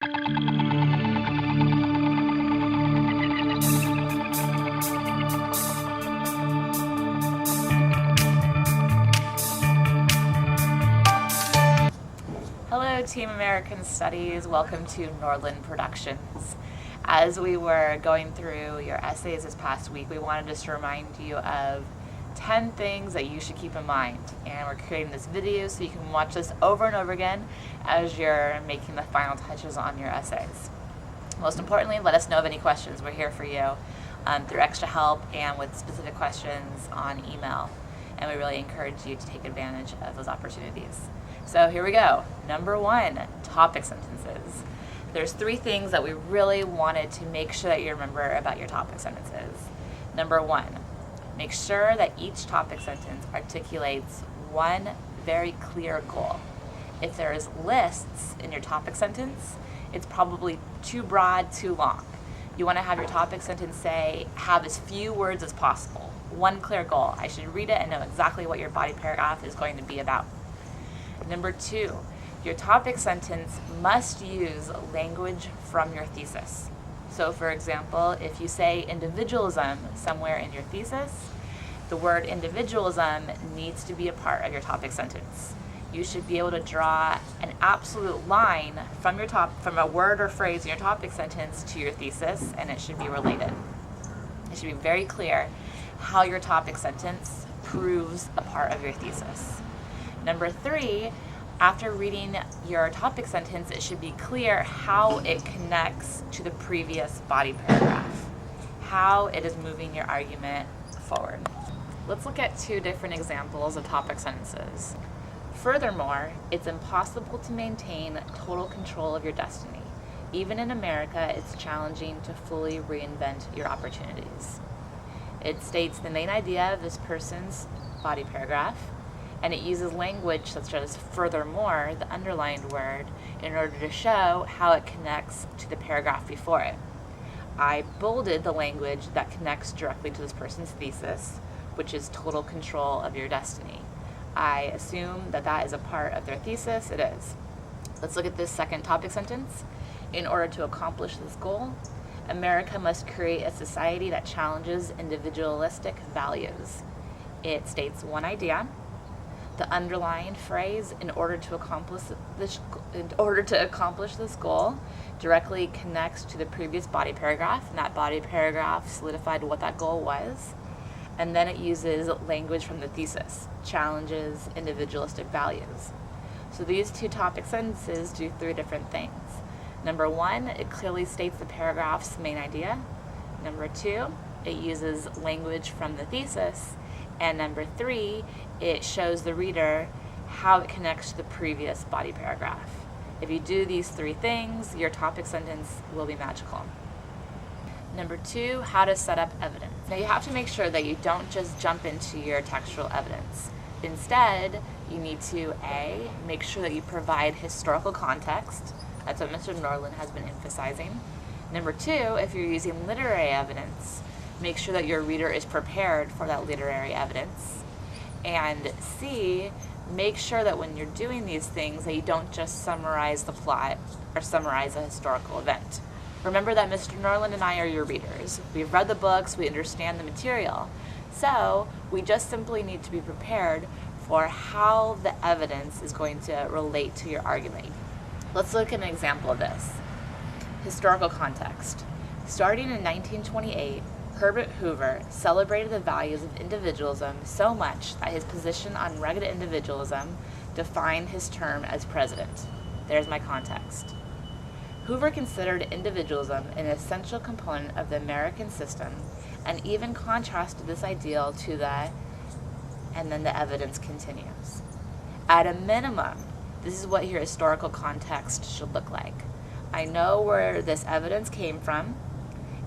Hello, Team American Studies. Welcome to Norland Productions. As we were going through your essays this past week, we wanted just to remind you of 10 things that you should keep in mind. And we're creating this video so you can watch this over and over again as you're making the final touches on your essays. Most importantly, let us know of any questions. We're here for you through extra help and with specific questions on email. And we really encourage you to take advantage of those opportunities. So here we go. Number 1, topic sentences. There's 3 things that we really wanted to make sure that you remember about your topic sentences. Number 1, make sure that each topic sentence articulates one very clear goal. If there's lists in your topic sentence, it's probably too broad, too long. You want to have your topic sentence have as few words as possible. One clear goal. I should read it and know exactly what your body paragraph is going to be about. Number 2, your topic sentence must use language from your thesis. So for example, if you say individualism somewhere in your thesis, the word individualism needs to be a part of your topic sentence. You should be able to draw an absolute line from a word or phrase in your topic sentence to your thesis, and it should be related. It should be very clear how your topic sentence proves a part of your thesis. Number 3, after reading your topic sentence, it should be clear how it connects to the previous body paragraph, how it is moving your argument forward. Let's look at 2 different examples of topic sentences. Furthermore, it's impossible to maintain total control of your destiny. Even in America, it's challenging to fully reinvent your opportunities. It states the main idea of this person's body paragraph, and it uses language such as furthermore, the underlined word, in order to show how it connects to the paragraph before it. I bolded the language that connects directly to this person's thesis, which is total control of your destiny. I assume that that is a part of their thesis. It is. Let's look at this second topic sentence. In order to accomplish this goal, America must create a society that challenges individualistic values. It states one idea. The underlined phrase, in order to accomplish this goal, directly connects to the previous body paragraph, and that body paragraph solidified what that goal was. And then it uses language from the thesis, challenges individualistic values. So these 2 topic sentences do 3 different things. Number 1, it clearly states the paragraph's main idea. Number 2, it uses language from the thesis. And number 3, it shows the reader how it connects to the previous body paragraph. If you do these 3 things, your topic sentence will be magical. Number 2, how to set up evidence. Now you have to make sure that you don't just jump into your textual evidence. Instead, you need to A, make sure that you provide historical context. That's what Mr. Norland has been emphasizing. Number 2, if you're using literary evidence, make sure that your reader is prepared for that literary evidence. And C, make sure that when you're doing these things that you don't just summarize the plot or summarize a historical event. Remember that Mr. Norland and I are your readers. We've read the books, we understand the material. So we just simply need to be prepared for how the evidence is going to relate to your argument. Let's look at an example of this. Historical context. Starting in 1928, Herbert Hoover celebrated the values of individualism so much that his position on rugged individualism defined his term as president. There's my context. Hoover considered individualism an essential component of the American system and even contrasted this ideal to and then the evidence continues. At a minimum, this is what your historical context should look like. I know where this evidence came from,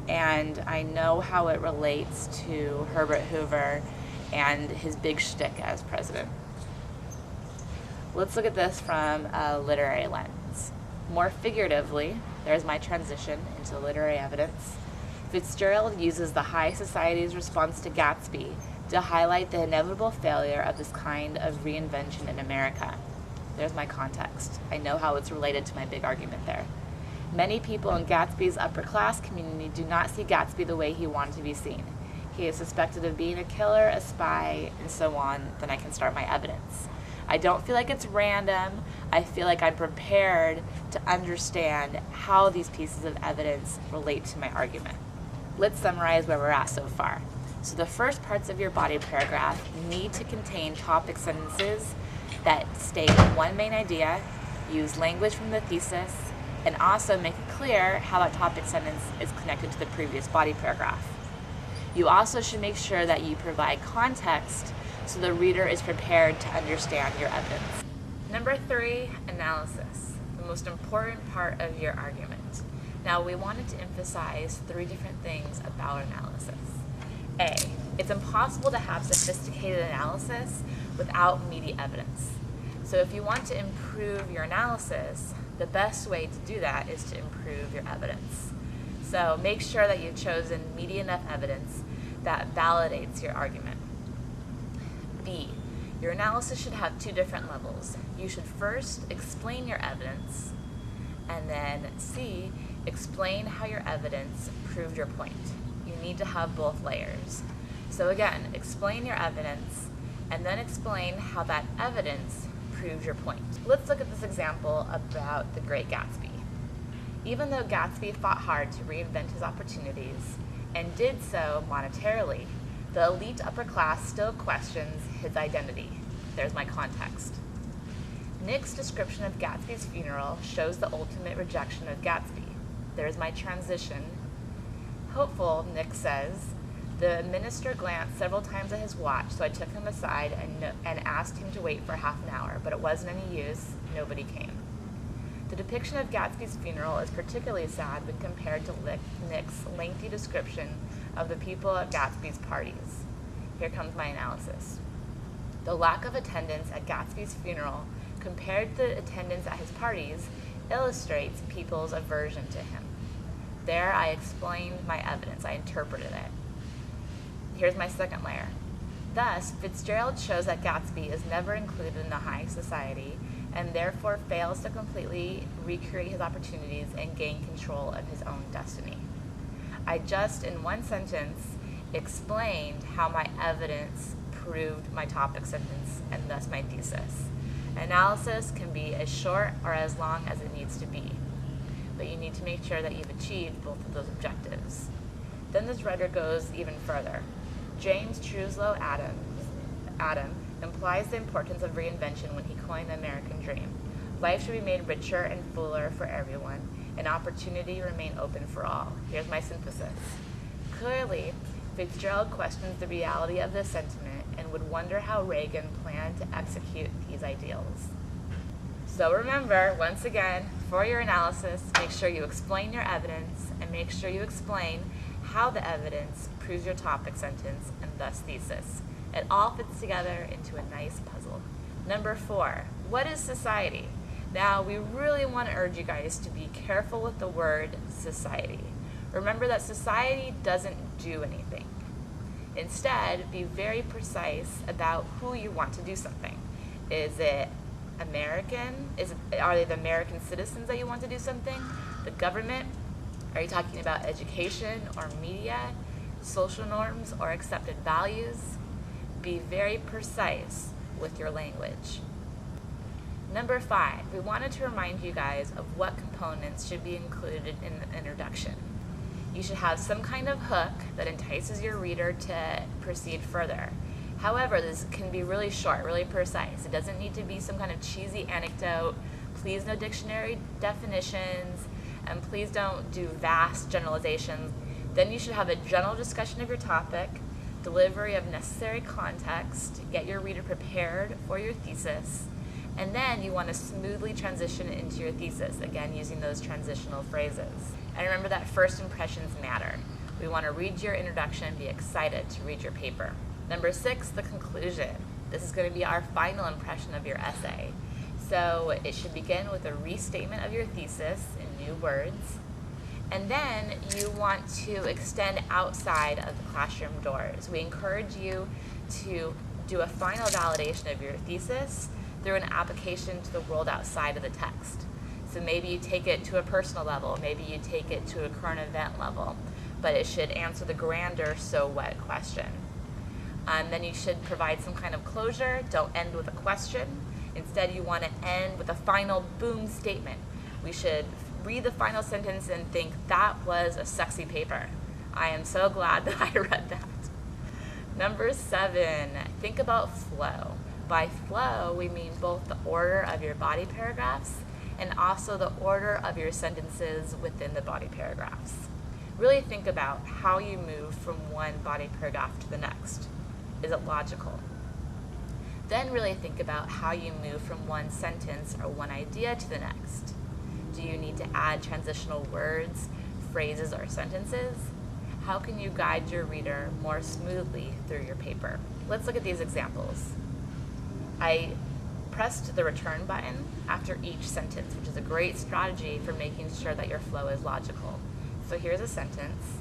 and I know how it relates to Herbert Hoover and his big shtick as president. Let's look at this from a literary lens. More figuratively, there's my transition into literary evidence. Fitzgerald uses the high society's response to Gatsby to highlight the inevitable failure of this kind of reinvention in America. There's my context. I know how it's related to my big argument there. Many people in Gatsby's upper class community do not see Gatsby the way he wanted to be seen. He is suspected of being a killer, a spy, and so on. Then I can start my evidence. I don't feel like it's random. I feel like I'm prepared to understand how these pieces of evidence relate to my argument. Let's summarize where we're at so far. So the first parts of your body paragraph need to contain topic sentences that state one main idea, use language from the thesis, and also make it clear how that topic sentence is connected to the previous body paragraph. You also should make sure that you provide context so the reader is prepared to understand your evidence. Number 3, analysis, the most important part of your argument. Now, we wanted to emphasize 3 different things about analysis. A, it's impossible to have sophisticated analysis without meaty evidence. So if you want to improve your analysis, the best way to do that is to improve your evidence. So make sure that you've chosen meaty enough evidence that validates your argument. B, your analysis should have 2 different levels. You should first explain your evidence, and then C, explain how your evidence proved your point. You need to have both layers. So again, explain your evidence, and then explain how that evidence proved your point. Let's look at this example about the Great Gatsby. Even though Gatsby fought hard to reinvent his opportunities, and did so monetarily, the elite upper class still questions his identity. There's my context. Nick's description of Gatsby's funeral shows the ultimate rejection of Gatsby. There's my transition. Hopeful, Nick says, the minister glanced several times at his watch, so I took him aside and asked him to wait for half an hour, but it wasn't any use. Nobody came. The depiction of Gatsby's funeral is particularly sad when compared to Nick's lengthy description of the people at Gatsby's parties. Here comes my analysis. The lack of attendance at Gatsby's funeral compared to the attendance at his parties illustrates people's aversion to him. There I explained my evidence. I interpreted it. Here's my second layer. Thus, Fitzgerald shows that Gatsby is never included in the high society and therefore fails to completely recreate his opportunities and gain control of his own destiny. I just, in one sentence, explained how my evidence proved my topic sentence and thus my thesis. Analysis can be as short or as long as it needs to be, but you need to make sure that you've achieved both of those objectives. Then this writer goes even further. James Truslow Adam implies the importance of reinvention when he coined the American dream. Life should be made richer and fuller for everyone, and opportunity remain open for all. Here's my synthesis. Clearly, Fitzgerald questions the reality of this sentiment and would wonder how Reagan planned to execute these ideals. So remember, once again, for your analysis, make sure you explain your evidence and make sure you explain how the evidence proves your topic sentence and thus thesis. It all fits together into a nice puzzle. Number 4, what is society? Now, we really want to urge you guys to be careful with the word society. Remember that society doesn't do anything. Instead, be very precise about who you want to do something. Is it American? Are they the American citizens that you want to do something? The government? Are you talking about education or media, social norms or accepted values? Be very precise with your language. Number 5, we wanted to remind you guys of what components should be included in the introduction. You should have some kind of hook that entices your reader to proceed further. However, this can be really short, really precise. It doesn't need to be some kind of cheesy anecdote. Please no dictionary definitions, and please don't do vast generalizations. Then you should have a general discussion of your topic, delivery of necessary context, get your reader prepared for your thesis, and then you want to smoothly transition into your thesis, again using those transitional phrases. And remember that first impressions matter. We want to read your introduction and be excited to read your paper. Number 6, the conclusion. This is going to be our final impression of your essay. So it should begin with a restatement of your thesis in new words. And then you want to extend outside of the classroom doors. We encourage you to do a final validation of your thesis through an application to the world outside of the text. So maybe you take it to a personal level, maybe you take it to a current event level, but it should answer the grander so what question. Then you should provide some kind of closure. Don't end with a question. Instead, you want to end with a final boom statement. We should read the final sentence and think, that was a sexy paper. I am so glad that I read that. Number 7, think about flow. By flow, we mean both the order of your body paragraphs and also the order of your sentences within the body paragraphs. Really think about how you move from one body paragraph to the next. Is it logical? Then really think about how you move from one sentence or one idea to the next. Do you need to add transitional words, phrases, or sentences? How can you guide your reader more smoothly through your paper? Let's look at these examples. I pressed the return button after each sentence, which is a great strategy for making sure that your flow is logical. So here's a sentence.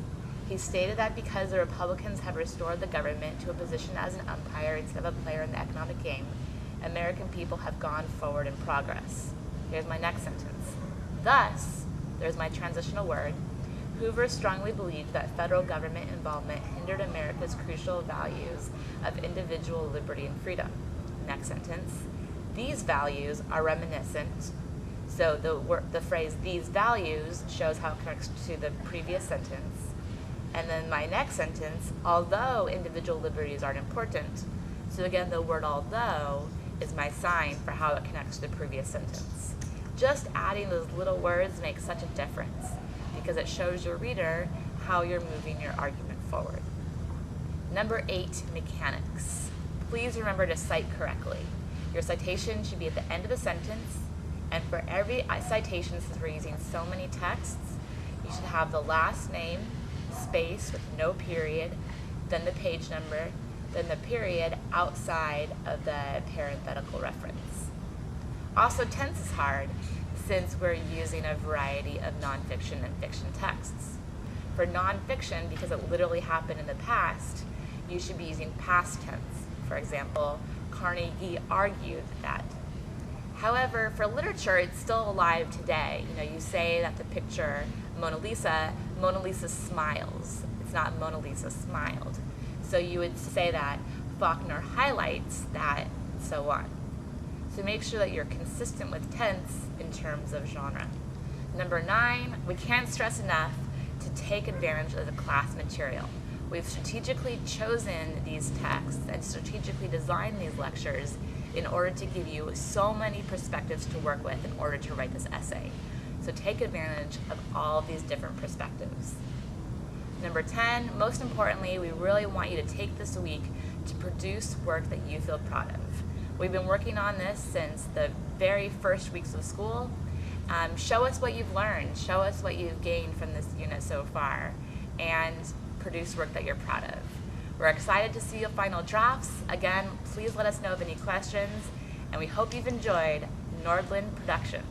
He stated that because the Republicans have restored the government to a position as an umpire instead of a player in the economic game, American people have gone forward in progress. Here's my next sentence. Thus, there's my transitional word, Hoover strongly believed that federal government involvement hindered America's crucial values of individual liberty and freedom. Next sentence. These values are reminiscent. So the phrase these values shows how it connects to the previous sentence. And then my next sentence, although individual liberties aren't important. So again, the word although is my sign for how it connects to the previous sentence. Just adding those little words makes such a difference because it shows your reader how you're moving your argument forward. Number 8, mechanics. Please remember to cite correctly. Your citation should be at the end of the sentence, and for every citation, since we're using so many texts, you should have the last name, space with no period, then the page number, then the period outside of the parenthetical reference. Also, tense is hard since we're using a variety of nonfiction and fiction texts. For nonfiction, because it literally happened in the past, you should be using past tense. For example, Carnegie argued that. However, for literature, it's still alive today. You say that the picture Mona Lisa smiles. It's not Mona Lisa smiled. So you would say that Faulkner highlights that, and so on. So make sure that you're consistent with tense in terms of genre. Number 9, we can't stress enough to take advantage of the class material. We've strategically chosen these texts and strategically designed these lectures in order to give you so many perspectives to work with in order to write this essay. So take advantage of all of these different perspectives. Number 10, most importantly, we really want you to take this week to produce work that you feel proud of. We've been working on this since the very first weeks of school. Show us what you've learned. Show us what you've gained from this unit so far, and produce work that you're proud of. We're excited to see your final drafts. Again, please let us know of any questions, and we hope you've enjoyed Nordland Productions.